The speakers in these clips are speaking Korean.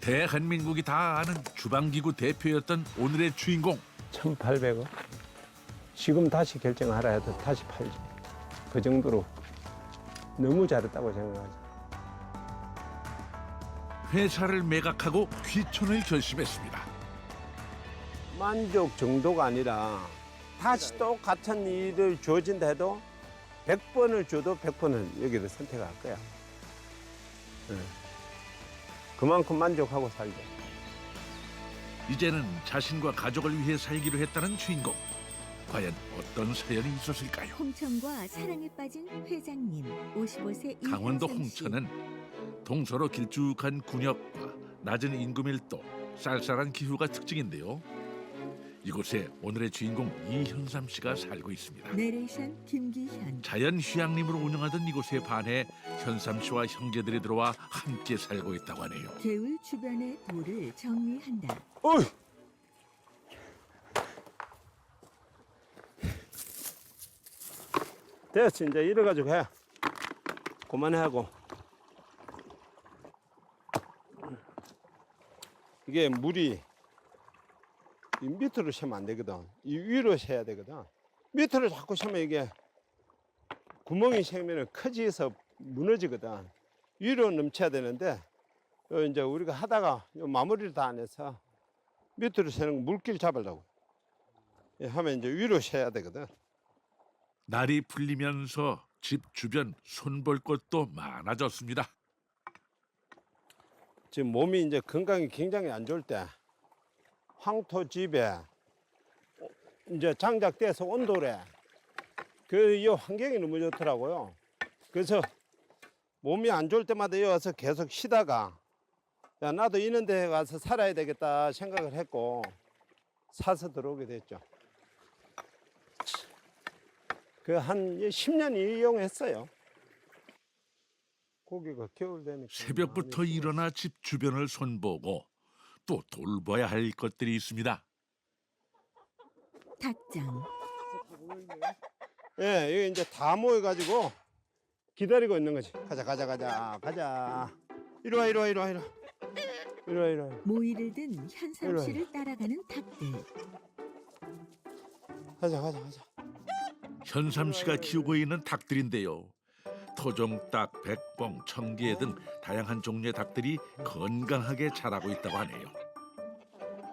대한민국이 다 아는 주방기구 대표였던 오늘의 주인공. 1,800원. 지금 다시 결정하라 해도 다시 팔지. 그 정도로 너무 잘했다고 생각하죠. 회사를 매각하고 귀촌을 결심했습니다. 만족 정도가 아니라 다시 똑같은 일을 주어진다 해도 100번을 줘도 100번은 여기를 선택할 거야. 네. 그만큼 만족하고 살죠. 이제는 자신과 가족을 위해 살기로 했다는 주인공. 과연 어떤 사연이 있었을까요? 홍천과 사랑에 빠진 회장님 55세 강원도 이현선 씨. 홍천은 동서로 길쭉한 군역과 낮은 인구 밀도, 쌀쌀한 기후가 특징인데요. 이곳에 오늘의 주인공 이현삼 씨가 살고 있습니다. 내레이션 김기현. 자연 휴양림으로 운영하던 이곳에 반해 현삼 씨와 형제들이 들어와 함께 살고 있다고 하네요. 개울 주변의 돌을 정리한다. 어이! 됐어, 이제 이래가지고 해. 그만해 하고. 이게 물이 이 밑으로 새면 안 되거든. 이 위로 새야 되거든. 밑으로 자꾸 새면 이게 구멍이 생기면 커지서 무너지거든. 위로 넘쳐야 되는데 이제 우리가 하다가 마무리를 다 안 해서 밑으로 새는 물길 잡으려고 하면 이제 위로 새야 되거든. 날이 풀리면서 집 주변 손볼 곳도 많아졌습니다. 지금 몸이 이제 건강이 굉장히 안 좋을 때 황토집에 이제 장작돼서 온돌에 이 환경이 너무 좋더라고요. 그래서 몸이 안 좋을 때마다 여기 와서 계속 쉬다가 야, 나도 이런 데 가서 살아야 되겠다 생각을 했고 사서 들어오게 됐죠. 그 한 10년 이용했어요. 고기가 겨울 되니까 새벽부터 일어나 집 주변을 손보고 또 돌봐야 할 것들이 있습니다. 닭장. 예, 여기 이제 다 모여가지고 기다리고 있는 거지. 가자. 이리 와. 모이를 든 현삼 이리 씨를 따라가는 닭들. 가자. 현삼 씨가 키우고 있는 닭들인데요. 토종닭, 백봉, 청개 등 다양한 종류의 닭들이 건강하게 자라고 있다고 하네요.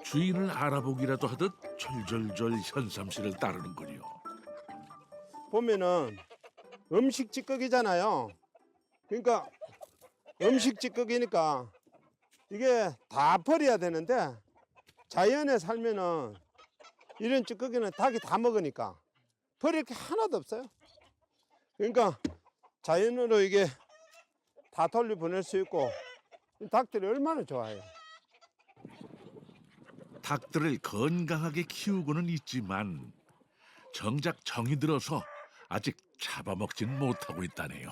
주인을 알아보기라도 하듯 절절절 현삼 씨를 따르는군요. 보면은 음식 찌꺼기잖아요. 그러니까 음식 찌꺼기니까 이게 다 버려야 되는데 자연에 살면은 이런 찌꺼기는 닭이 다 먹으니까 버릴 게 하나도 없어요. 그러니까 자연으로 이게 다 돌려보낼 수 있고 닭들이 얼마나 좋아해요. 닭들을 건강하게 키우고는 있지만 정작 정이 들어서 아직 잡아먹지는 못하고 있다네요.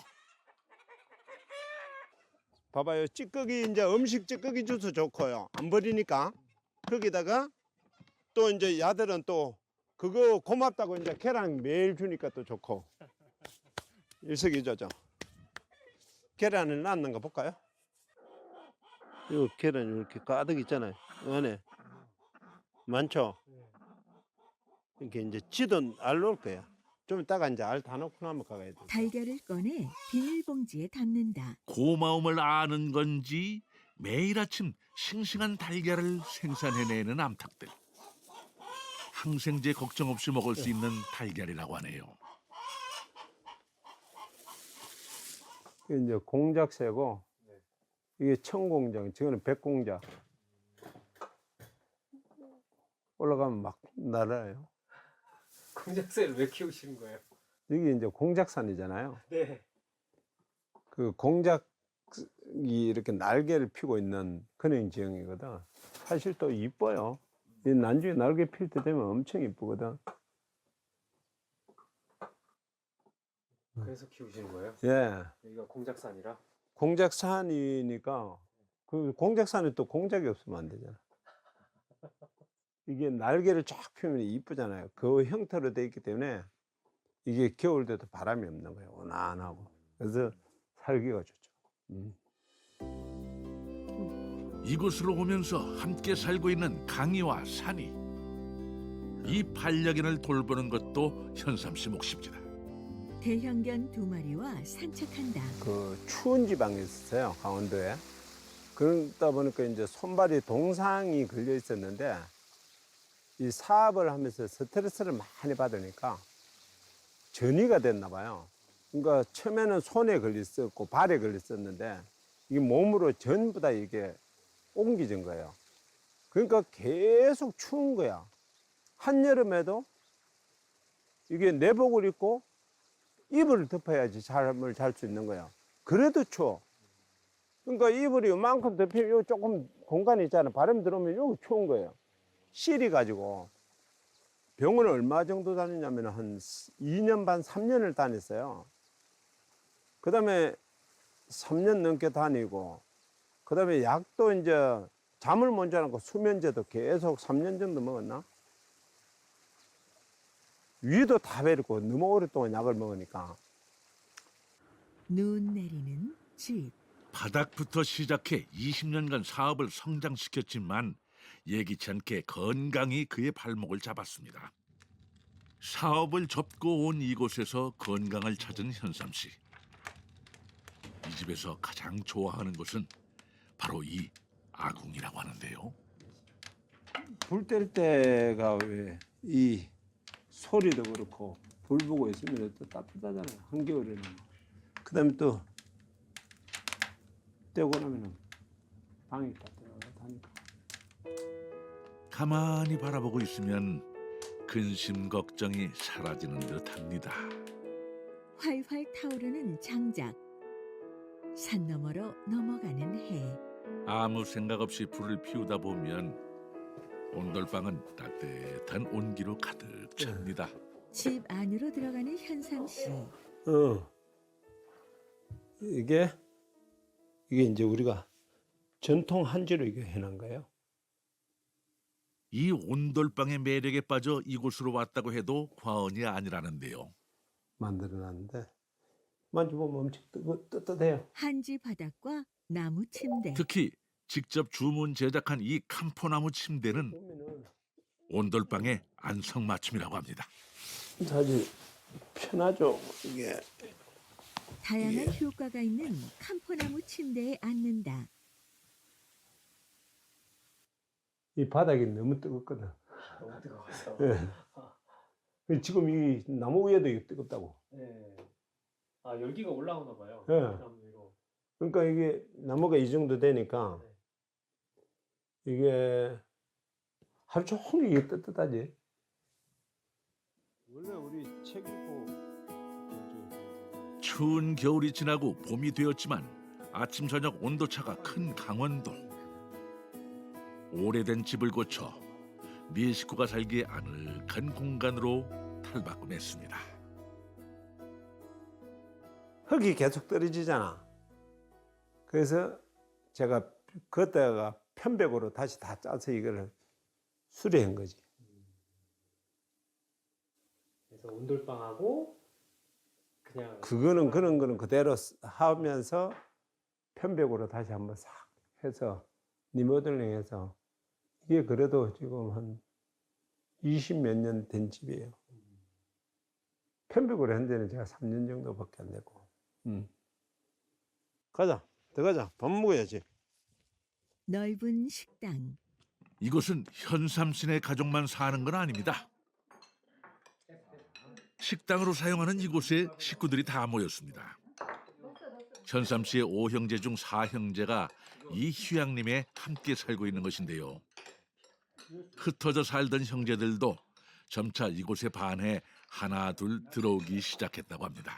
봐봐요. 찌꺼기 이제 음식 찌꺼기 주스 좋고요. 안 버리니까 거기다가 또 이제 야들은 또 그거 고맙다고 이제 계란 매일 주니까 또 좋고 일석이조죠. 계란을 낳는 거 볼까요? 이 계란 이렇게 가득 있잖아요. 안에 많죠. 이렇게 이제 지도 알 놓을 거야. 좀 이따가 이제 알 다 넣고 나면 가야 돼. 달걀을 꺼내 비닐봉지에 담는다. 고마움을 아는 건지 매일 아침 싱싱한 달걀을 생산해내는 암탉들. 항생제 걱정 없이 먹을 수 있는 달걀이라고 하네요. 이게 이제 공작새고 이게 청공작, 저거는 백공작. 올라가면 막 날아요. 공작새를 왜 키우시는 거예요? 여기 이제 공작산이잖아요. 네. 그 공작이 이렇게 날개를 피고 있는 그런 지형이거든. 사실 또 이뻐요. 이 난중에 날개 필 때 되면 엄청 이쁘거든. 그래서 키우시는 거예요? 예. 여기가 공작산이라? 공작산이니까 그 공작산에 또 공작이 없으면 안 되잖아. 이게 날개를 쫙 펴면 이쁘잖아요. 그 형태로 돼 있기 때문에 이게 겨울 돼도 바람이 없는 거예요. 온안하고. 그래서 살기가 좋죠. 이곳으로 오면서 함께 살고 있는 강이와 산이 이 반려견을 돌보는 것도 현삼 씨 몫입니다. 대형견 2마리와 산책한다. 그 추운 지방에 있었어요, 강원도에. 그러다 보니까 이제 손발이 동상이 걸려 있었는데 이 사업을 하면서 스트레스를 많이 받으니까 전이가 됐나 봐요. 그러니까 처음에는 손에 걸렸었고 발에 걸렸었는데 이게 몸으로 전부 다 이게 옮겨진 거예요. 그러니까 계속 추운 거야. 한여름에도 이게 내복을 입고 이불을 덮어야지 잠을 잘 수 있는 거야. 그래도 추워. 그러니까 이불이 요만큼 덮이면 요 조금 공간이 있잖아. 바람 들어오면 여기 추운 거예요. 실이 가지고 병원을 얼마 정도 다녔냐면 한 2년 반, 3년을 다녔어요. 그 다음에 3년 넘게 다니고, 그 다음에 약도 이제 잠을 못 자고 수면제도 계속 3년 정도 먹었나? 위도 다 베리고 너무 오랫동안 약을 먹으니까. 눈 내리는 집. 바닥부터 시작해 20년간 사업을 성장시켰지만 예기치 않게 건강이 그의 발목을 잡았습니다. 사업을 접고 온 이곳에서 건강을 찾은 현삼 씨. 이 집에서 가장 좋아하는 것은 바로 이 아궁이라고 하는데요. 불 뗄 때가 왜 이 소리도 그렇고 불 보고 있으면 또 따뜻하잖아요. 한겨울에는. 그 다음에 또 떼고 나면 방이 따뜻하니까. 가만히 바라보고 있으면 근심 걱정이 사라지는 듯합니다. 활활 타오르는 장작. 산 너머로 넘어가는 해. 아무 생각 없이 불을 피우다 보면 온돌방은 따뜻한 온기로 가득 찹니다. 집 안으로 들어가는 현삼 씨. 이게 이제 우리가 전통 한지로 이게 해놓은 거예요. 이 온돌방의 매력에 빠져 이곳으로 왔다고 해도 과언이 아니라는데요. 만들어놨는데 만져보면 엄청 뜨뜻해요. 한지 바닥과 나무 침대. 특히 직접 주문 제작한 이 캄포나무 침대는 보면은 온돌방의 안성맞춤이라고 합니다. 아주 편하죠. 이게 다양한 효과가 있는 캄포나무 침대에 앉는다. 이 바닥이 너무 뜨겁거든. 너무 뜨거워서. 예. 지금 이 나무 위에도 이게 뜨겁다고. 네. 아 열기가 올라오나 봐요. 네. 나무 위로. 그러니까 이게 나무가 이 정도 되니까 이게 하루 종일 이게 뜨뜻하지. 원래 우리 책 읽고 추운 겨울이 지나고 봄이 되었지만 아침 저녁 온도차가 큰 강원도. 오래된 집을 고쳐 네 식구가 살기에 아늑한 공간으로 탈바꿈했습니다. 흙이 계속 떨어지잖아. 그래서 제가 그때가 편백으로 다시 다 짜서 이거를 수리한 거지. 그래서 온돌방하고 그냥 그거는 그런 거는 그대로 하면서 편백으로 다시 한번 싹 해서 리모델링해서 이게 그래도 지금 한 20 몇 년 된 집이에요. 편백으로 한 데는 제가 3년 정도밖에 안 됐고. 가자, 들어가자. 밥 먹어야지. 넓은 식당. 이곳은 현삼신의 가족만 사는 건 아닙니다. 식당으로 사용하는 이곳에 식구들이 다 모였습니다. 현삼 씨의 5형제 중 4형제가 이휴양림에 함께 살고 있는 것인데요. 흩어져 살던 형제들도 점차 이곳에 반해 하나 둘 들어오기 시작했다고 합니다.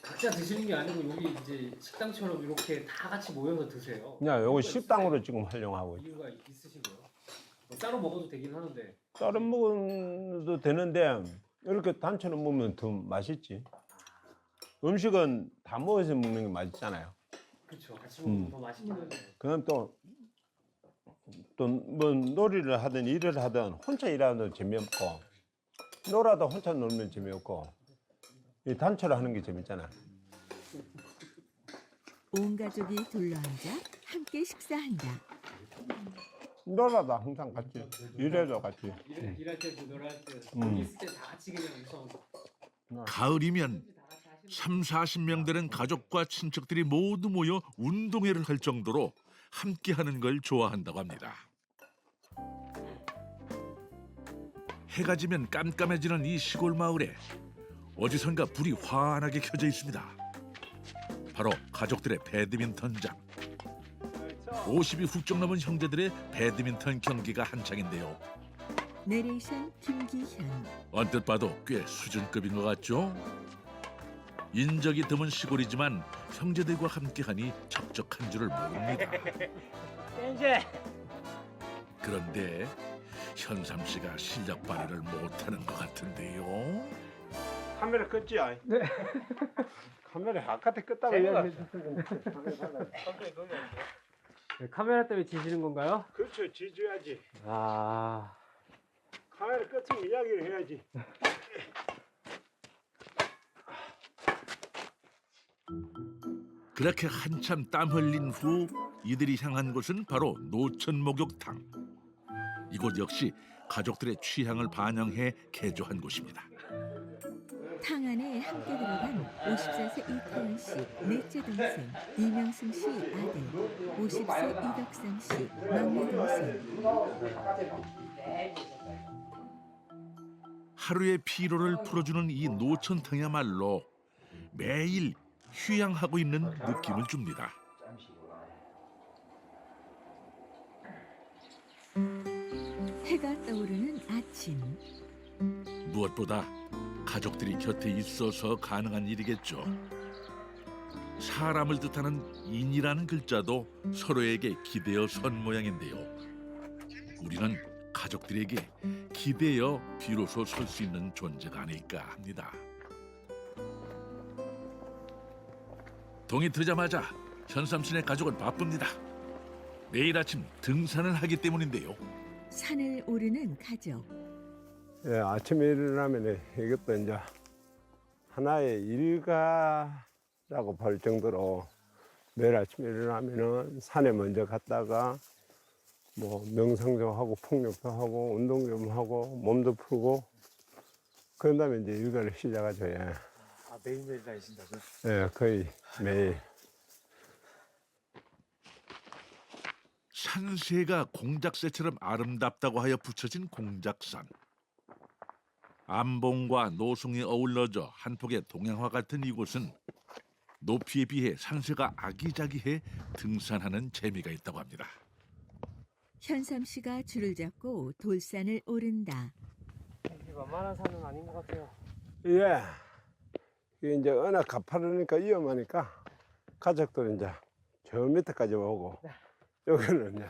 각자 드시는 게 아니고 여기 이제 식당처럼 이렇게 다 같이 모여서 드세요. 야, 요거 식당으로 지금 활용하고 있어. 이유가 있으신 거예요? 뭐 따로 먹어도 되긴 하는데. 다른 먹어도 되는데 이렇게 단체로 먹으면 더 맛있지. 음식은 다 모여서 먹는 게 맛있잖아요. 그렇죠. 같이 먹으면 더 맛있긴 하네요. 그럼 또 뭐 놀이를 하든 일을 하든 혼자 일하는 재미없고 놀아도 혼자 놀면 재미없고 이 단체로 하는 게 재밌잖아. 온 가족이 둘러앉아 함께 식사한다. 놀아다 항상 같이 일해도 같이. 일할 때도 놀할 때 음. 여기 있을 때 다 같이 그냥 우선 가을이면 3, 40명 되는 가족과 친척들이 모두 모여 운동회를 할 정도로 함께하는 걸 좋아한다고 합니다. 해가 지면 깜깜해지는 이 시골 마을에 어디선가 불이 환하게 켜져 있습니다. 바로 가족들의 배드민턴장. 50이 훌쩍 넘은 형제들의 배드민턴 경기가 한창인데요. 내레이션 김기현. 언뜻 봐도 꽤 수준급인 것 같죠? 인적이 드문 시골이지만 형제들과 함께하니 적적한 줄을 모릅니다. 그런데 현삼 씨가 실력 발휘를 못하는 것 같은데요. 카메라 껐지? 아이? 네. 카메라 아까한테 껐다고 이야기해 카메라 때문에 지시는 건가요? 그렇죠. 지져야지. 아 카메라 껐으면 이야기를 해야지. 그렇게 한참 땀 흘린 후 이들이 향한 곳은 바로 노천 목욕탕. 이곳 역시 가족들의 취향을 반영해 개조한 곳입니다. 탕 안에 함께 들어간 54세 이태현 씨 넷째 동생, 이명승 씨 아들, 50세 이덕상 씨 막내 동생. 하루의 피로를 풀어주는 이 노천탕이야말로 매일 휴양하고 있는 느낌을 줍니다. 해가 떠오르는 아침. 무엇보다 가족들이 곁에 있어서 가능한 일이겠죠. 사람을 뜻하는 인이라는 글자도 서로에게 기대어 선 모양인데요. 우리는 가족들에게 기대어 비로소 설 수 있는 존재가 아닐까 합니다. 동이 트자마자 현삼씨네 가족은 바쁩니다. 매일 아침 등산을 하기 때문인데요. 산을 오르는 가족. 예, 아침에 일어나면 이것도 이제 하나의 일가라고 볼 정도로 매일 아침에 일어나면은 산에 먼저 갔다가 뭐 명상도 하고 풍력도 하고 운동 좀 하고 몸도 풀고 그런 다음에 이제 일과를 시작하죠. 예. 아, 매일매일 다니신다고요? 예, 거의 매일. 산세가 공작새처럼 아름답다고 하여 붙여진 공작산. 암봉과 노송이 어울러져 한 폭의 동양화 같은 이곳은 높이에 비해 산세가 아기자기해 등산하는 재미가 있다고 합니다. 현삼 씨가 줄을 잡고 돌산을 오른다. 이게 만만한 산은 아닌 것 같아요. 예. 이게 이제 워낙 가파르니까 위험하니까 가족들은 이제 저 밑에까지 오고 여기는 이제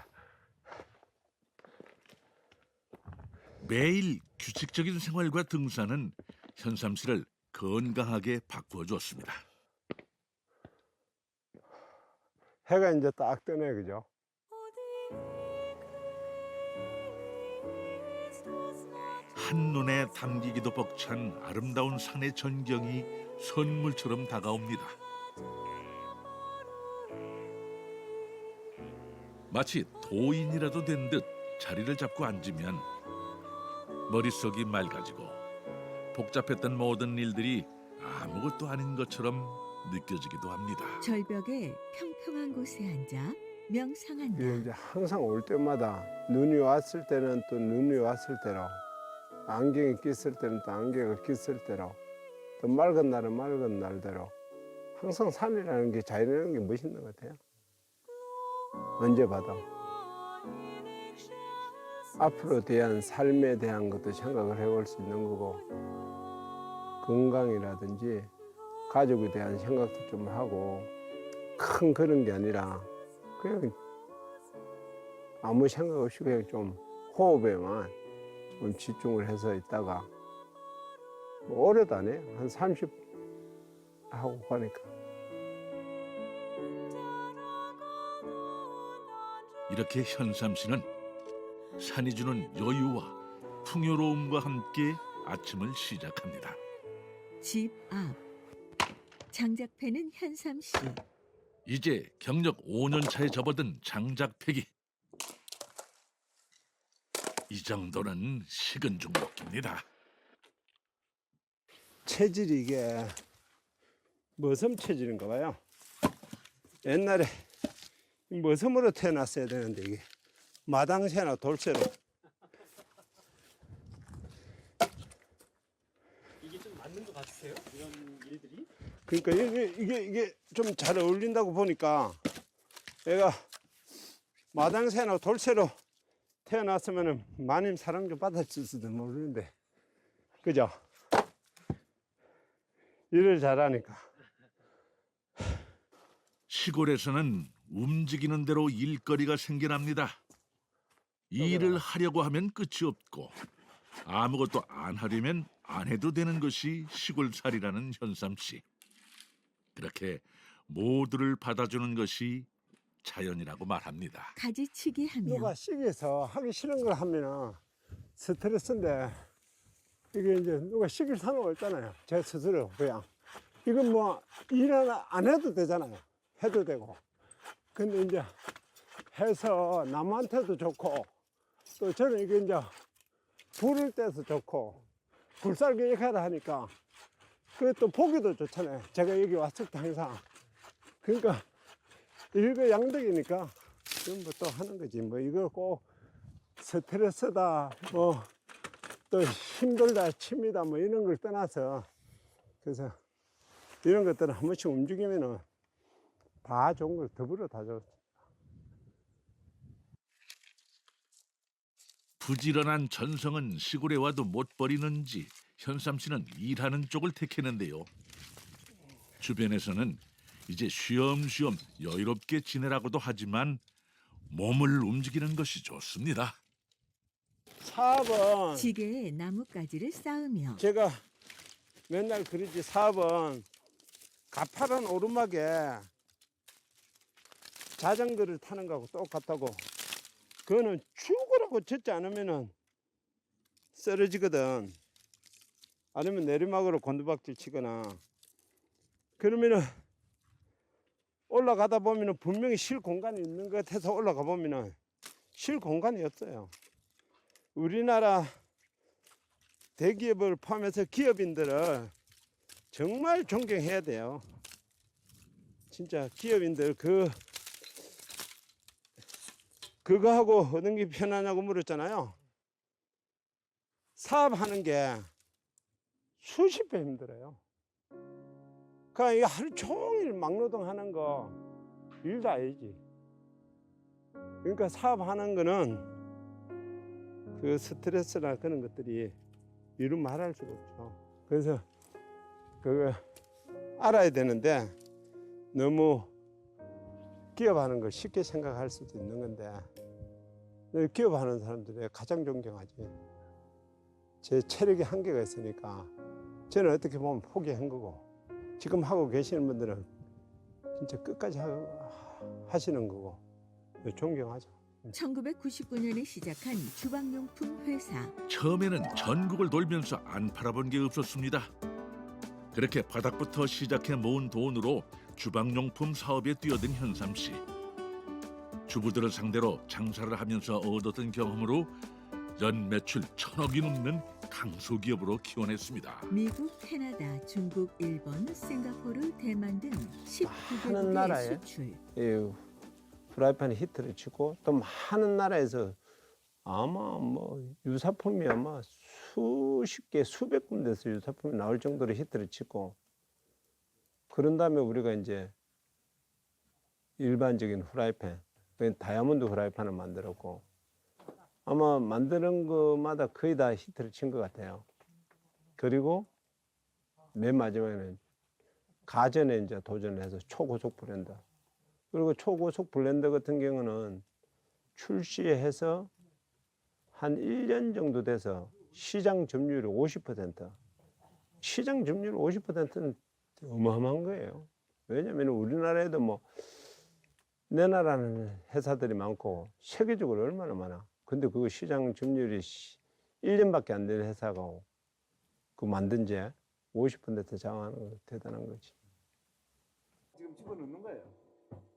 매일 규칙적인 생활과 등산은 현삼 씨를 건강하게 바꾸어 주었습니다. 해가 이제 딱 뜨네, 그죠? 한눈에 담기기도 벅찬 아름다운 산의 전경이 선물처럼 다가옵니다. 마치 도인이라도 된 듯 자리를 잡고 앉으면 머릿속이 맑아지고 복잡했던 모든 일들이 아무것도 아닌 것처럼 느껴지기도 합니다. 절벽의 평평한 곳에 앉아 이게 명상한다. 이제 항상 올 때마다 눈이 왔을 때는 또 눈이 왔을 때로 안경이 꼈을 때는 또 안경을 꼈을 때로 또 맑은 날은 맑은 날대로 항상 산이라는 게 자연이라는 게 멋있는 것 같아요. 언제 봐도 앞으로 대한 삶에 대한 것도 생각을 해볼 수 있는 거고 건강이라든지 가족에 대한 생각도 좀 하고 큰 그런 게 아니라 그냥 아무 생각 없이 그냥 좀 호흡에만 좀 집중을 해서 있다가 뭐 오래도 안 해요. 한 30 하고 가니까. 이렇게 현삼 씨는 산이 주는 여유와 풍요로움과 함께 아침을 시작합니다. 집 앞. 장작패는 현삼 씨. 이제 경력 5년 차에 접어든 장작패기. 이 정도는 식은 죽 먹기입니다. 체질이 이게 머슴 체질인가 봐요. 옛날에 머슴으로 태어났어야 되는데 이게 마당새나 돌쇠로. 이게 좀 맞는 것 같으세요? 이런 일들이? 그러니까 이게 좀 잘 어울린다고 보니까 얘가 마당새나 돌쇠로 태어났으면 마님 사랑 좀 받았을지도 모르는데, 그죠? 일을 잘하니까. 시골에서는 움직이는 대로 일거리가 생겨납니다. 일을 하려고 하면 끝이 없고 아무것도 안 하려면 안 해도 되는 것이 시골살이라는 현삼 씨. 그렇게 모두를 받아주는 것이 자연이라고 말합니다. 가지치기 하며 누가 시기에서 하기 싫은 걸 하면은 스트레스인데, 이게 이제 누가 시킬 상관 없잖아요. 제 스스로 그냥. 이건 뭐 일 하나 안 해도 되잖아요. 해도 되고. 근데 이제 해서 남한테도 좋고, 또 저는 이게 이제 불을 떼서 좋고, 불살기 이렇게 하니까 그게 또 보기도 좋잖아요. 제가 여기 왔을 때 항상. 그러니까 일거양득이니까 그럼 뭐 또 하는 거지. 뭐 이걸 꼭 스트레스다, 뭐 또 힘들다, 침이다, 뭐 이런 걸 떠나서, 그래서 이런 것들은 한 번씩 움직이면은 다 좋은 걸 더불어 다 좋. 부지런한 전성은 시골에 와도 못 버리는지 현삼 씨는 일하는 쪽을 택했는데요. 주변에서는 이제 쉬엄쉬엄 여유롭게 지내라고도 하지만 몸을 움직이는 것이 좋습니다. 사업은 지게에 나뭇가지를 쌓으며 제가 맨날 그러지, 사업은 가파른 오르막에 자전거를 타는 거하고 똑같다고. 그거는 죽으라고 젖지 않으면은 쓰러지거든. 아니면 내리막으로 곤두박질 치거나. 그러면은 올라가다 보면은 분명히 쉴 공간이 있는 것 같아서 올라가 보면은 쉴 공간이 없어요. 우리나라 대기업을 포함해서 기업인들을 정말 존경해야 돼요. 진짜 기업인들 그거하고 어떤 게 편하냐고 물었잖아요. 사업하는 게 수십 배 힘들어요. 그러니까 이 하루 종일 막노동하는 거 일도 아니지. 그러니까 사업하는 거는 그 스트레스나 그런 것들이 이루 말할 수가 없죠. 그래서 그거 알아야 되는데, 너무 기업하는 걸 쉽게 생각할 수도 있는 건데, 기업하는 사람들이 가장 존경하지. 제 체력이 한계가 있으니까 저는 어떻게 보면 포기한 거고, 지금 하고 계시는 분들은 진짜 끝까지 하시는 거고 존경하죠. 1999년에 시작한 주방용품 회사. 처음에는 전국을 돌면서 안 팔아본 게 없었습니다. 그렇게 바닥부터 시작해 모은 돈으로 주방용품 사업에 뛰어든 현삼 씨. 주부들을 상대로 장사를 하면서 얻었던 경험으로 연 매출 1,000억이 넘는 강소기업으로 키워냈습니다. 미국, 캐나다, 중국, 일본, 싱가포르, 대만 등 많은 19개국에 나라에 수출. 프라이팬에 히트를 치고, 또 많은 나라에서 아마 뭐 유사품이 아마 수십 개, 수백 군데서 유사품이 나올 정도로 히트를 치고, 그런 다음에 우리가 이제 일반적인 프라이팬, 다이아몬드 프라이팬을 만들었고, 아마 만드는 것마다 거의 다 히트를 친 것 같아요. 그리고 맨 마지막에는 가전에 이제 도전을 해서 초고속 블렌더. 그리고 초고속 블렌더 같은 경우는 출시해서 한 1년 정도 돼서 시장 점유율이 50%. 시장 점유율 50%는 어마어마한 거예요. 왜냐하면 우리나라에도 뭐 내나라는 회사들이 많고 세계적으로 얼마나 많아. 근데 그 시장 점유율이 1년밖에 안 된 회사가 그 만든 지 50% 장악하는 거 대단한 거지. 지금 집어넣는 거예요.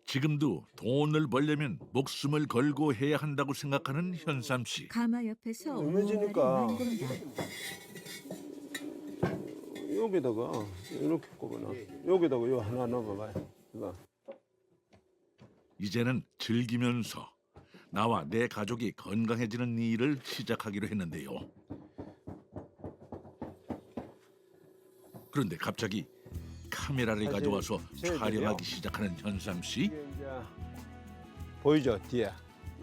지금도 돈을 벌려면 목숨을 걸고 해야 한다고 생각하는 현삼 씨. 가마 옆에서 음해지니까. 무언가를 만든다. 여기다가 이렇게 꼽아놔. 여기다가 요 하나 넣어봐봐요. 이거. 이제는 즐기면서 나와 내 가족이 건강해지는 일을 시작하기로 했는데요. 그런데 갑자기 카메라를 사실 가져와서 저희들이요. 촬영하기 시작하는 현삼 씨. 이게 이제 보이죠 뒤에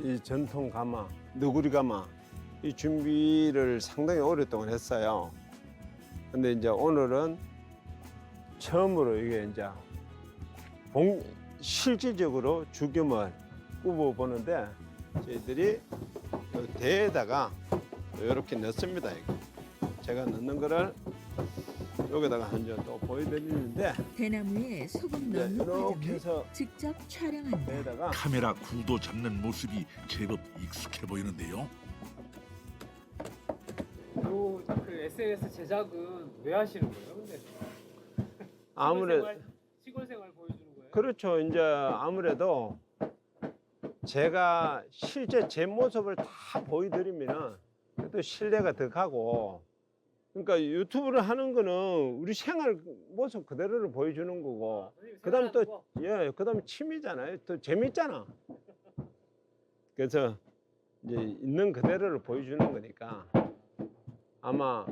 이 전통 가마, 너구리 가마 이 준비를 상당히 오랫동안 했어요. 근데 이제 오늘은 처음으로 이게 이제 실질적으로 죽염을 굽어 보는데 저희들이 그 대에다가 이렇게 넣습니다. 이거. 제가 넣는 거를 여기다가 이제 또 보여드리는데 대나무에 소금 이제 넣는 이렇게 과정을 해서 직접 촬영한다. 대에다가 카메라 구도 잡는 모습이 제법 익숙해 보이는데요. 그 SNS 제작은 왜 하시는 거예요? 근데 아무래도 시골 생활 보여주는 거예요? 그렇죠. 이제 아무래도 제가 실제 제 모습을 다 보여드리면은 또 신뢰가 더 가고, 그러니까 유튜브를 하는 거는 우리 생활 모습 그대로를 보여주는 거고, 그다음 또 그다음 취미잖아요. 또 재밌잖아. 그래서 이제 있는 그대로를 보여주는 거니까 아마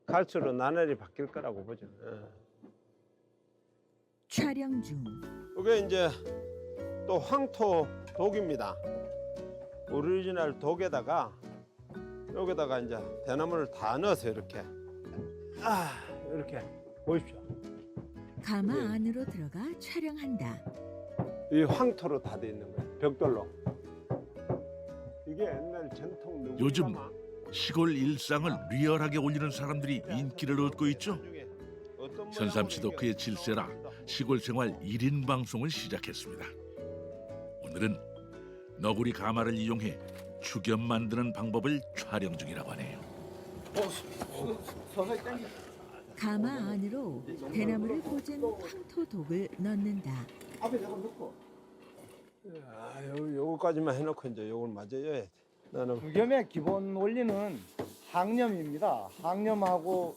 갈수록 나날이 바뀔 거라고 보죠. 촬영 중 이게 이제 또 황토 독입니다. 오리지널 독에다가 여기다가 이제 대나무를 다 넣어서 이렇게 이렇게 보십시오. 가마 네. 안으로 들어가 촬영한다. 이 황토로 다 돼 있는 거예요. 벽돌로. 이게 옛날 전통 누구 요즘 시골 일상을 리얼하게 올리는 사람들이 인기를 얻고 있죠. 현삼 씨도 그의 질세라 시골 생활 1인 방송을 시작했습니다. 오늘은 너구리 가마를 이용해 죽염 만드는 방법을 촬영 중이라고 하네요. 가마 안으로 대나무를 꽂은 황토 독을 넣는다. 요거까지만 해놓고 이제 요걸 맞아야 돼. 나는 죽염의 기본 원리는 항염입니다. 항염하고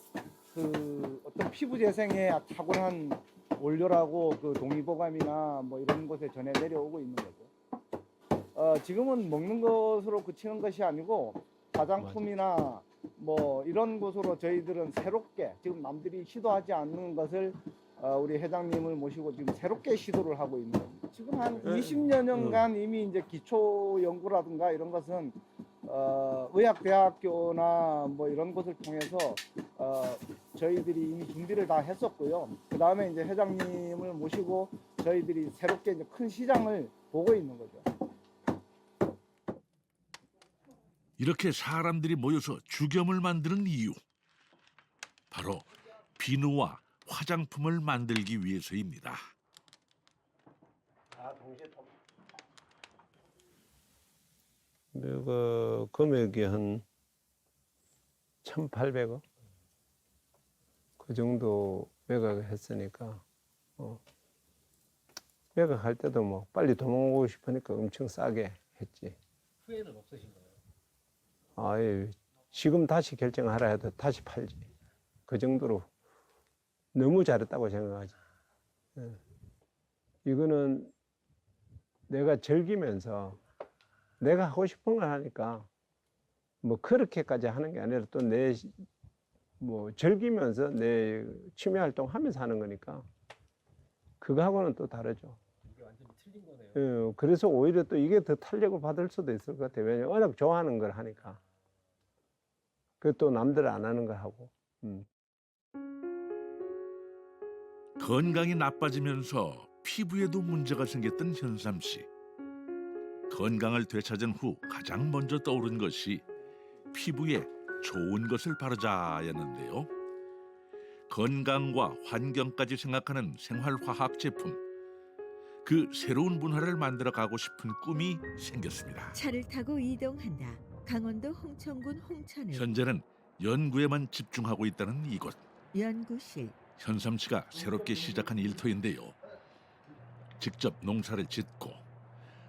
그 어떤 피부 재생에 탁월한 원료라고 그 동의보감이나 뭐 이런 곳에 전해 내려오고 있는 거죠. 지금은 먹는 것으로 그치는 것이 아니고 화장품이나 뭐 이런 곳으로 저희들은 새롭게 지금 남들이 시도하지 않는 것을 우리 회장님을 모시고 지금 새롭게 시도를 하고 있는 겁니다. 지금 한 20여 년간 이미 이제 기초 연구라든가 이런 것은 의학대학교나 뭐 이런 곳을 통해서 저희들이 이미 준비를 다 했었고요. 그 다음에 이제 회장님을 모시고 저희들이 새롭게 이제 큰 시장을 보고 있는 거죠. 이렇게 사람들이 모여서 죽염을 만드는 이유, 바로 비누와 화장품을 만들기 위해서입니다. 그 금액이 한 1,800원 그 정도 매각을 했으니까 매각할 때도 뭐 빨리 도망오고 싶으니까 엄청 싸게 했지. 후회는 없으신 거예요? 아예 지금 다시 결정하라 해도 다시 팔지. 그 정도로 너무 잘했다고 생각하지. 이거는 내가 즐기면서 내가 하고 싶은 걸 하니까 뭐 그렇게까지 하는 게 아니라 또 내 뭐 즐기면서 내 취미 활동 하면서 하는 거니까 그거하고는 또 다르죠. 이게 완전히 틀린 거네요. 그래서 오히려 또 이게 더 탄력을 받을 수도 있을 것 같아요. 왜냐면 워낙 좋아하는 걸 하니까. 그 또 남들 안 하는 거 하고. 건강이 나빠지면서 피부에도 문제가 생겼던 현삼 씨. 건강을 되찾은 후 가장 먼저 떠오른 것이 피부에 좋은 것을 바르자였는데요. 건강과 환경까지 생각하는 생활화학 제품. 그 새로운 문화를 만들어 가고 싶은 꿈이 생겼습니다. 차를 타고 이동한다. 강원도 홍천군 홍천을 현재는 연구에만 집중하고 있다는 이곳. 연구실. 현삼 씨가 새롭게 시작한 일터인데요. 직접 농사를 짓고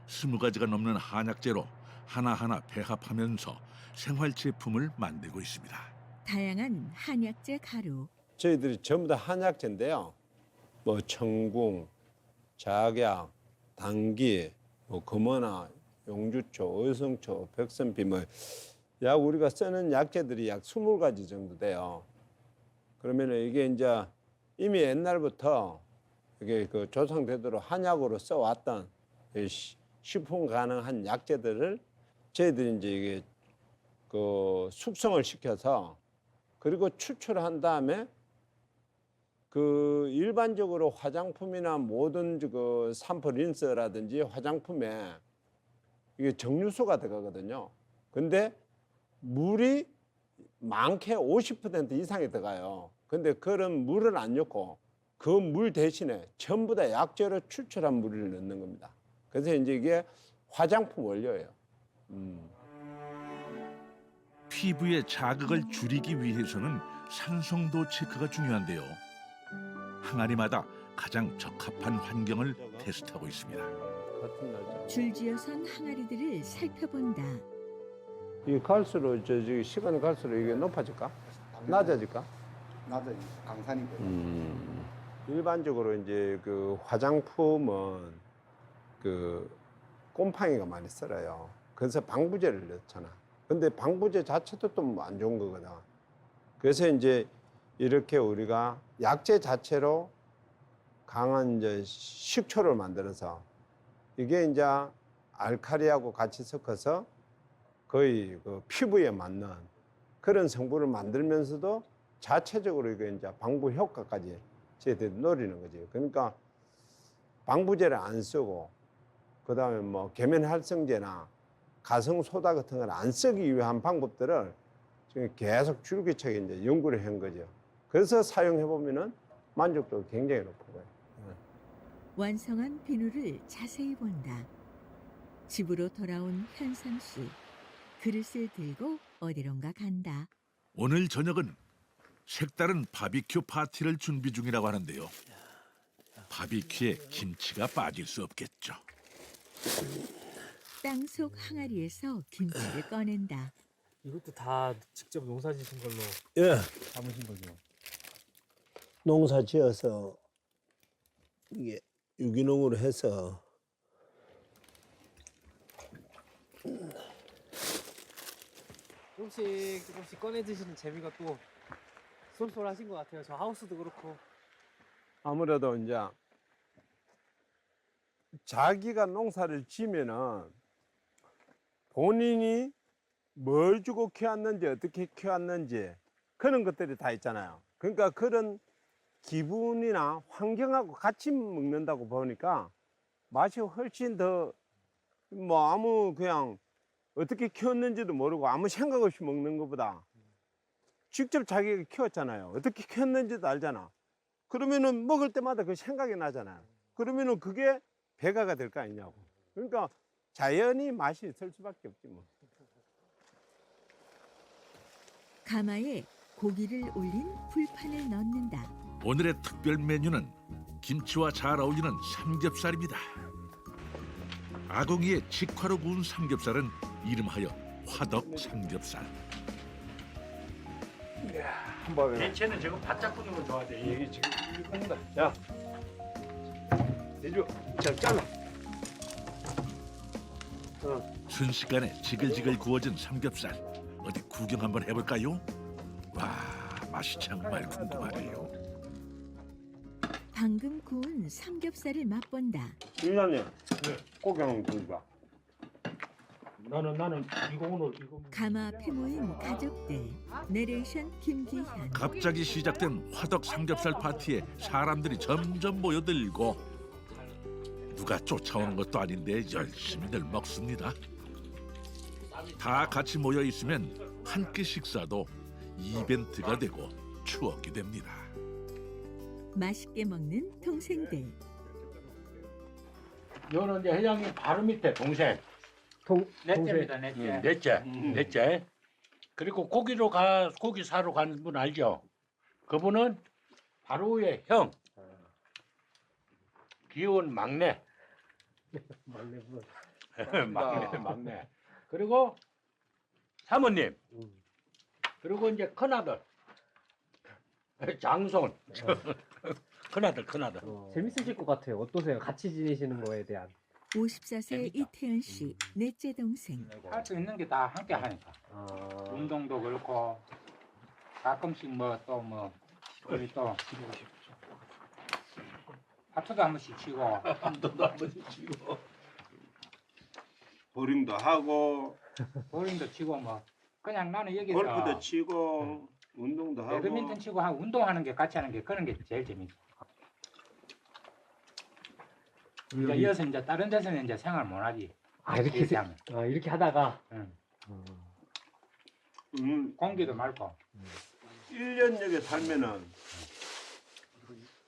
20가지가 넘는 한약재로 하나하나 배합하면서 생활 제품을 만들고 있습니다. 다양한 한약재 가루, 저희들이 전부 다 한약재인데요. 뭐 청궁, 작약, 당기, 뭐 금원화, 용주초, 의성초, 백선비 약 우리가 쓰는 약재들이 약 20가지 정도 돼요. 그러면은 이게 이제 이미 옛날부터 이게 그 조상되도록 한약으로 써왔던 식품 가능한 약재들을 저희들이 이제 이게 그 숙성을 시켜서 그리고 추출한 다음에 그 일반적으로 화장품이나 모든 그 샴푸 린스라든지 화장품에 이게 정류소가 들어가거든요. 근데 물이 많게 50% 이상이 들어가요. 근데 그런 물을 안 넣고 그 물 대신에 전부 다 약재로 추출한 물을 넣는 겁니다. 그래서 이제 이게 화장품 원료예요. 피부의 자극을 줄이기 위해서는 산성도 체크가 중요한데요. 항아리마다 가장 적합한 환경을 테스트하고 있습니다. 같은 날짜. 줄지어선 항아리들을 살펴본다. 이게 갈수록 저기 시간이 갈수록 이게 높아질까? 낮아질까? 나도 강산이고. 일반적으로 이제 그 화장품은 그 곰팡이가 많이 쓸어요. 그래서 방부제를 넣잖아. 근데 방부제 자체도 또 안 좋은 거거든. 그래서 이제 이렇게 우리가 약재 자체로 강한 이제 식초를 만들어서 이게 이제 알칼리하고 같이 섞어서 거의 그 피부에 맞는 그런 성분을 만들면서도 자체적으로 이게 이제 방부 효과까지 저희들이 노리는 거지. 그러니까 방부제를 안 쓰고 그다음에 뭐 계면활성제나 가성소다 같은 걸 안 쓰기 위한 방법들을 지금 계속 줄기차게 이제 연구를 한 거죠. 그래서 사용해 보면은 만족도가 굉장히 높은 거예요. 완성한 비누를 자세히 본다. 집으로 돌아온 현삼 씨. 그릇을 들고 어디론가 간다. 오늘 저녁은 색다른 바비큐 파티를 준비 중이라고 하는데요. 바비큐에 김치가 빠질 수 없겠죠. 땅속 항아리에서 김치를 꺼낸다. 이것도 다 직접 농사 지신 걸로 예, 담으신 거죠. 농사 지어서 이게 유기농으로 해서 조금씩 꺼내 드시는 재미가 또 쏠쏠하신 것 같아요. 저 하우스도 그렇고. 아무래도 이제 자기가 농사를 지면은 본인이 뭘 주고 키웠는지 어떻게 키웠는지 그런 것들이 다 있잖아요. 그러니까 그런 기분이나 환경하고 같이 먹는다고 보니까 맛이 훨씬 더 뭐 아무 그냥 어떻게 키웠는지도 모르고 아무 생각 없이 먹는 것보다 직접 자기가 키웠잖아요. 어떻게 키웠는지도 알잖아. 그러면은 먹을 때마다 그 생각이 나잖아요. 그러면은 그게 배가가 될 거 아니냐고. 그러니까 자연히 맛이 있을 수밖에 없지 뭐. 가마에 고기를 올린 불판을 넣는다. 오늘의 특별 메뉴는 김치와 잘 어울리는 삼겹살입니다. 아궁이에 직화로 구운 삼겹살은 이름하여 화덕 삼겹살. 한번 대체는 지금 바짝 굽는 걸 좋아하세요. 이게 지금 굽는다. 야, 내줘. 자, 잘라. 순식간에 지글지글 구워진 삼겹살. 어디 구경 한번 해볼까요? 와, 맛이 정말 궁금하네요. 방금 구운 삼겹살을 맛본다. 유나님, 고기 한번 구워봐. 나는 이거 오늘 이거 가마 앞에 모인 가족들. 내레이션 김기현. 갑자기 시작된 화덕 삼겹살 파티에 사람들이 점점 모여들고 누가 쫓아오는 것도 아닌데 열심히들 먹습니다. 다 같이 모여 있으면 한 끼 식사도 이벤트가 되고 추억이 됩니다. 맛있게 먹는 동생들. 요는 이제 회장님 바로 밑에 동생. 넷째입니다. 넷째. 넷째. 그리고 고기 사러 가는 분 알죠? 그분은 바로 위에 형. 귀여운 막내. 막내 분. 막내. 그리고 사모님. 그리고 이제 큰아들. 장손. 큰아들. 재밌으실 것 같아요. 어떠세요? 같이 지내시는 거에 대한. 54세 재밌다. 이태현 씨 넷째 동생. 할 수 있는 게 다 함께 하니까 운동도 그렇고 가끔씩 뭐 또 뭐 우리 또 하트도 한 번씩 치고 한번도 한 번씩 치고. 보링도 하고 볼링도 치고 뭐 그냥 나는 여기서 골프도 치고 운동도 하고. 배드민턴 치고 운동하는 게 같이 하는 게 그런 게 제일 재밌어. 이제 이어서 이제 다른 데서는 이제 생활 못 하지. 아 이렇게 하면. 이렇게 하다가 공기도 맑고 1년 여기 살면은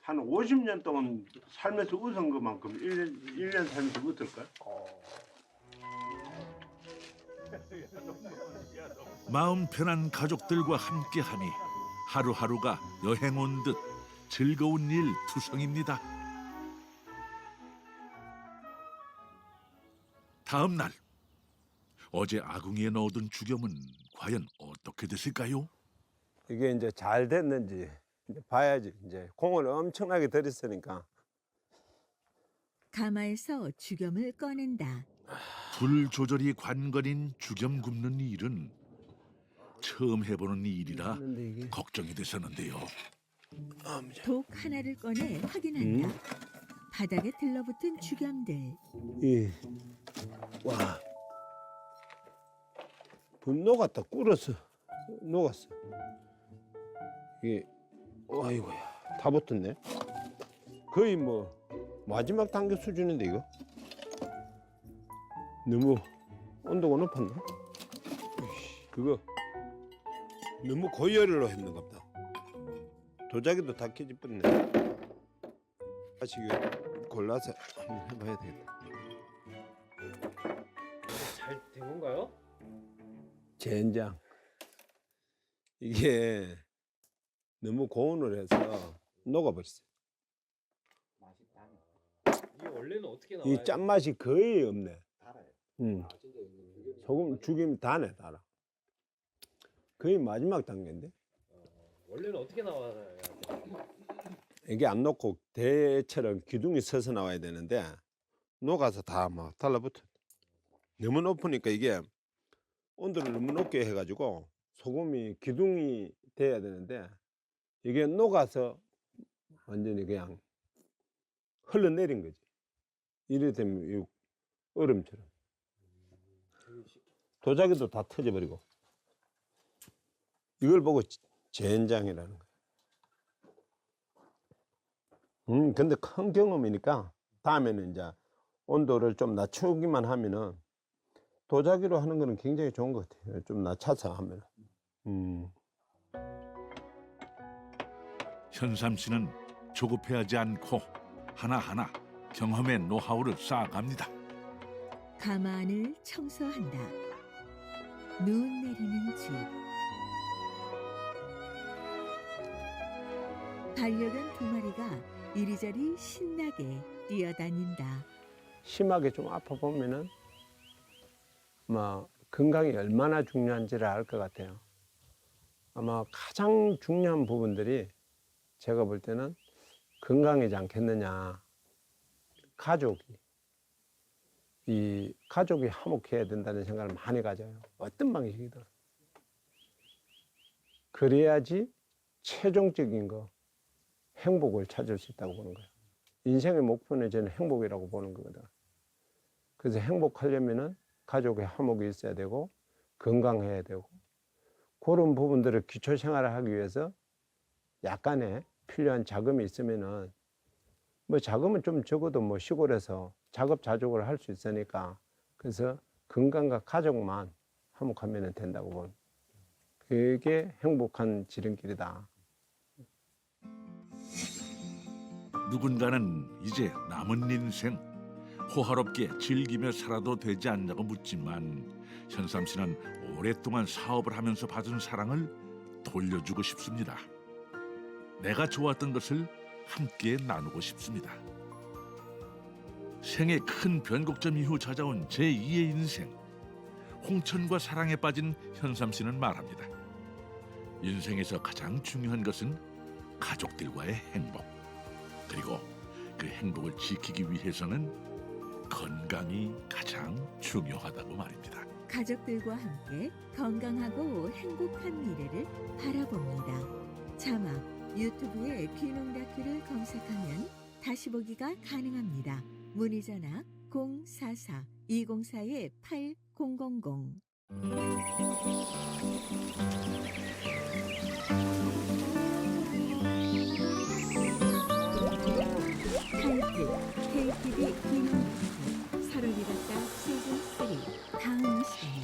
한 50년 동안 살면서 웃은 것만큼 1년 살면서 웃을까? 마음 편한 가족들과 함께하니 하루하루가 여행 온 듯 즐거운 일 투성입니다. 다음 날 어제 아궁이에 넣어둔 죽염은 과연 어떻게 됐을까요? 이게 이제 잘 됐는지 이제 봐야지. 이제 공을 엄청나게 들였으니까. 가마에서 죽염을 꺼낸다. 불 조절이 관건인 죽염 굽는 일은 처음 해보는 일이라 근데 이게 걱정이 됐었는데요. 독 하나를 꺼내 확인한다. 바닥에 들러붙은 죽염들. 와 분노가 다 꿇어서 녹았어. 이게 아이고야 다 붙었네. 거의 뭐 마지막 단계 수준인데 이거 너무 온도가 높았나? 그거 너무 고열로 했는가 보다. 도자기도 다 깨집었네. 다시 이거 골라서 한번 해봐야 되겠다. 잘 된 건가요? 젠장. 이게 너무 고온을 해서 녹아버렸어요. 이게 원래는 어떻게 나와요? 이 짠맛이 거의 없네. 소금 죽이면 다네 달아. 거의 마지막 단계인데 원래는 어떻게 나와요? 이게 안 녹고 대처럼 기둥이 서서 나와야 되는데 녹아서 다 막 달라붙어. 너무 높으니까 이게 온도를 너무 높게 해가지고 소금이 기둥이 돼야 되는데 이게 녹아서 완전히 그냥 흘러내린 거지. 이래 되면 이 얼음처럼 도자기도 다 터져버리고 이걸 보고 젠장이라는 거야. 근데 큰 경험이니까 다음에는 이제 온도를 좀 낮추기만 하면은 도자기로 하는 거는 굉장히 좋은 것 같아요. 좀 낮춰서 하면. 현삼 씨는 조급해하지 않고 하나하나 경험의 노하우를 쌓아갑니다. 가마안을 청소한다. 눈 내리는 집. 반려견 2마리가 이리저리 신나게 뛰어다닌다. 심하게 좀 아파 보면은 건강이 얼마나 중요한지를 알 것 같아요. 아마 가장 중요한 부분들이 제가 볼 때는 건강이지 않겠느냐. 이 가족이 화목해야 된다는 생각을 많이 가져요. 어떤 방식이든. 그래야지 최종적인 행복을 찾을 수 있다고 보는 거예요. 인생의 목표는 저는 행복이라고 보는 거거든. 그래서 행복하려면은 가족의 화목이 있어야 되고 건강해야 되고 그런 부분들을 기초 생활을 하기 위해서 약간의 필요한 자금이 있으면은 자금은 좀 적어도 시골에서 자급자족을 할 수 있으니까 그래서 건강과 가족만 화목하면 된다고 보는 그게 행복한 지름길이다. 누군가는 이제 남은 인생 호화롭게 즐기며 살아도 되지 않냐고 묻지만 현삼 씨는 오랫동안 사업을 하면서 받은 사랑을 돌려주고 싶습니다. 내가 좋았던 것을 함께 나누고 싶습니다. 생애 큰 변곡점 이후 찾아온 제2의 인생. 홍천과 사랑에 빠진 현삼 씨는 말합니다. 인생에서 가장 중요한 것은 가족들과의 행복. 그리고 그 행복을 지키기 위해서는 건강이 가장 중요하다고 말입니다. 가족들과 함께 건강하고 행복한 미래를 바라봅니다. 자막 유튜브에 귀농 다큐를 검색하면 다시 보기가 가능합니다. 문의 전화 044-204-8000. 타이틀 KTV 귀농 다큐 서로를 갖다 시즌 3 다음 시간에